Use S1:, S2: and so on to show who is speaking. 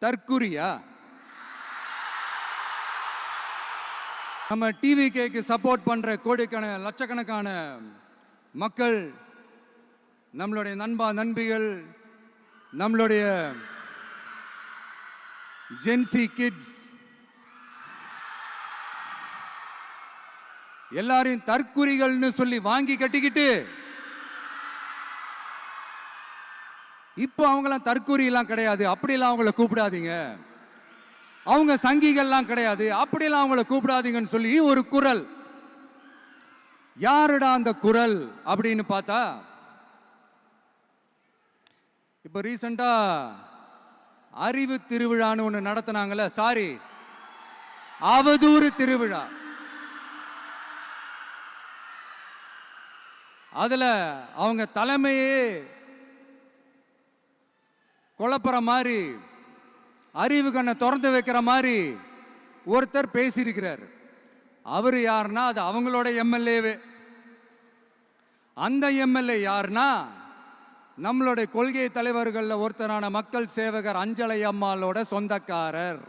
S1: தற்குறியா? நம்ம டிவிகேக்கு சப்போர்ட் பண்ற கோடிக்கணக்கான லட்சக்கணக்கான மக்கள், நம்மளுடைய நண்பிகள், நம்மளுடைய ஜென்சி கிட்ஸ் எல்லாரையும் தற்குறிகள்னு சொல்லி வாங்கி கட்டிக்கிட்டு இப்போ அவங்களாம் தற்குறியெல்லாம் கிடையாது, அப்படிலாம் அவங்கள கூப்பிடாதீங்க, அவங்க சங்கிகள்லாம் கிடையாது, அப்படிலாம் அவங்கள கூப்பிடாதீங்கன்னு சொல்லி ஒரு குரல். யாருடா அந்த குரல் அப்படின்னு பார்த்தா, இப்போ ரீசெண்டா அறிவு திருவிழான்னு ஒன்று நடத்தினாங்கல்ல, சாரி அவதூறு திருவிழா. அதுல அவங்க தலைமையே குழப்பற மாதிரி, அறிவு கண்ணை திறந்து வைக்கிற மாதிரி ஒருத்தர் பேசியிருக்கிறார். அவர் யாருன்னா அது அவங்களோட எம்எல்ஏவே. அந்த எம்எல்ஏ யாருன்னா நம்மளுடைய கொள்கை தலைவர்கள் ஒருத்தரான மக்கள் சேவகர் அஞ்சலை அம்மாளோட சொந்தக்காரர்.